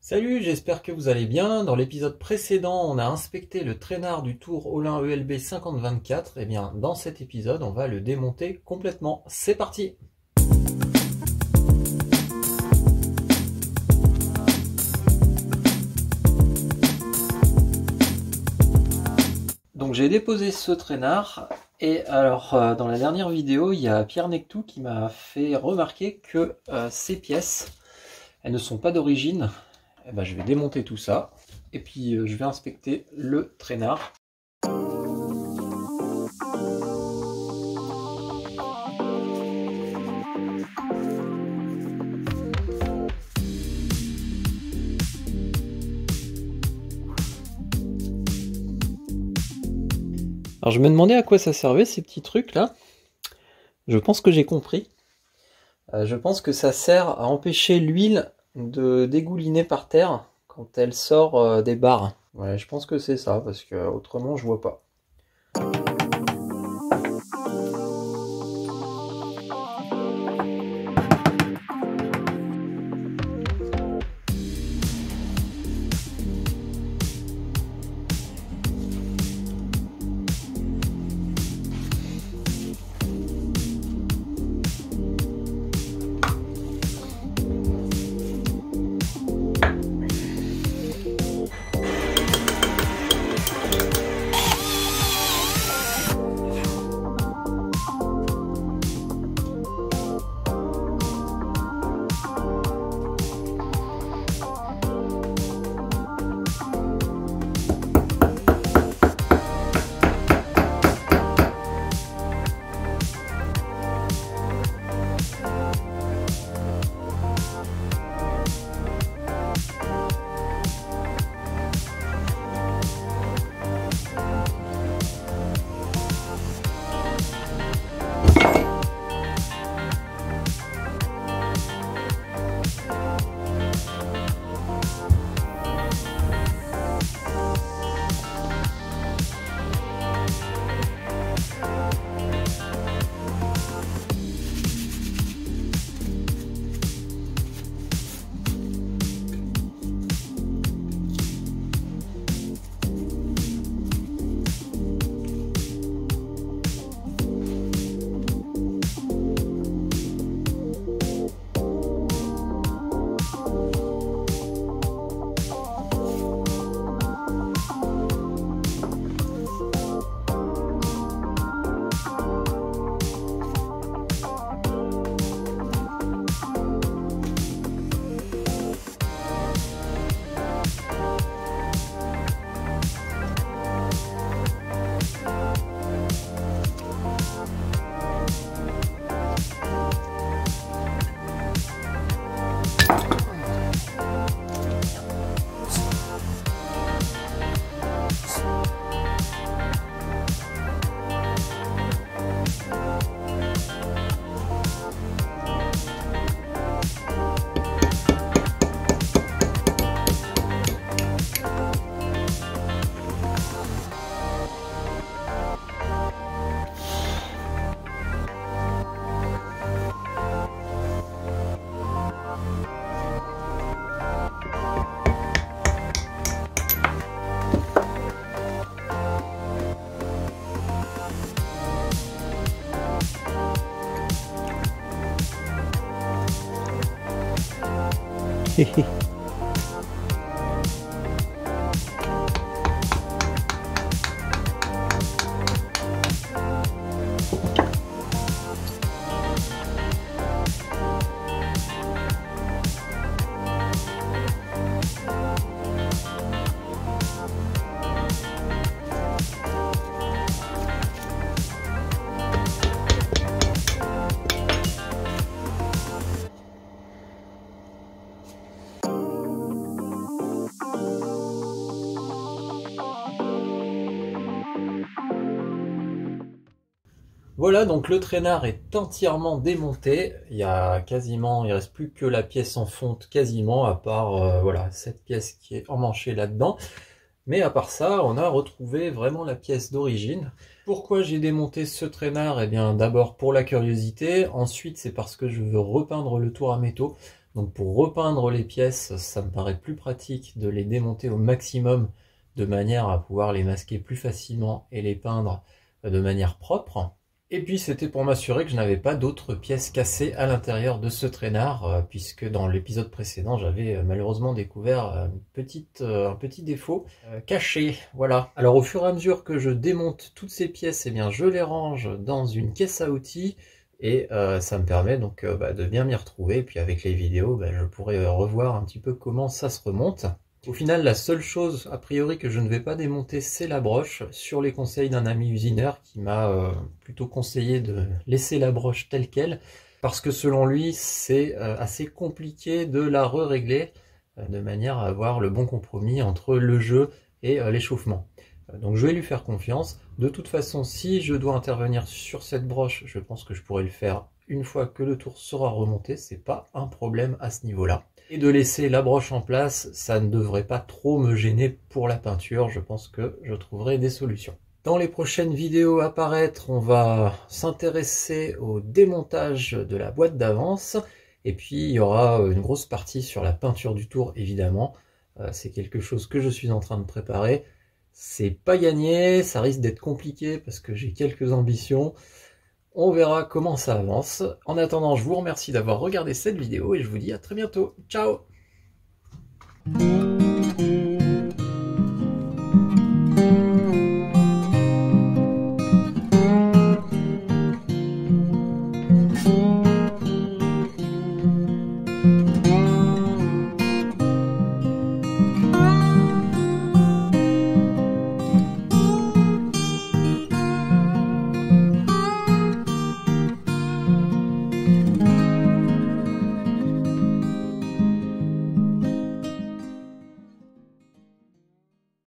Salut, j'espère que vous allez bien. Dans l'épisode précédent, on a inspecté le traînard du Tour Olin ELB 5024. Et bien, dans cet épisode, on va le démonter complètement. C'est parti! Donc j'ai déposé ce traînard. Et alors, dans la dernière vidéo, il y a Pierre Nectou qui m'a fait remarquer que ces pièces, elles ne sont pas d'origine. Eh ben, je vais démonter tout ça et puis je vais inspecter le traînard. Alors je me demandais à quoi ça servait ces petits trucs là. Je pense que j'ai compris. Je pense que ça sert à empêcher l'huile de dégouliner par terre quand elle sort des barres. Ouais, je pense que c'est ça, parce que autrement je vois pas. Voilà, donc le traînard est entièrement démonté. Il reste plus que la pièce en fonte quasiment, à part voilà, cette pièce qui est emmanchée là-dedans. Mais à part ça, on a retrouvé vraiment la pièce d'origine. Pourquoi j'ai démonté ce traînard? Eh bien, d'abord pour la curiosité. Ensuite, c'est parce que je veux repeindre le tour à métaux. Donc pour repeindre les pièces, ça me paraît plus pratique de les démonter au maximum de manière à pouvoir les masquer plus facilement et les peindre de manière propre. Et puis c'était pour m'assurer que je n'avais pas d'autres pièces cassées à l'intérieur de ce traînard, puisque dans l'épisode précédent j'avais malheureusement découvert un petit défaut caché. Voilà. Alors au fur et à mesure que je démonte toutes ces pièces, eh bien je les range dans une caisse à outils, et ça me permet donc de bien m'y retrouver. Et puis avec les vidéos, je pourrais revoir un petit peu comment ça se remonte. Au final, la seule chose, a priori, que je ne vais pas démonter, c'est la broche, sur les conseils d'un ami usineur qui m'a plutôt conseillé de laisser la broche telle qu'elle, parce que selon lui, c'est assez compliqué de la régler de manière à avoir le bon compromis entre le jeu et l'échauffement. Donc je vais lui faire confiance. De toute façon, si je dois intervenir sur cette broche, je pense que je pourrai le faire une fois que le tour sera remonté, c'est pas un problème à ce niveau-là. Et de laisser la broche en place, ça ne devrait pas trop me gêner pour la peinture, je pense que je trouverai des solutions. Dans les prochaines vidéos à apparaître, on va s'intéresser au démontage de la boîte d'avance, et puis il y aura une grosse partie sur la peinture du tour, évidemment. C'est quelque chose que je suis en train de préparer. C'est pas gagné, ça risque d'être compliqué parce que j'ai quelques ambitions. On verra comment ça avance. En attendant, je vous remercie d'avoir regardé cette vidéo et je vous dis à très bientôt. Ciao!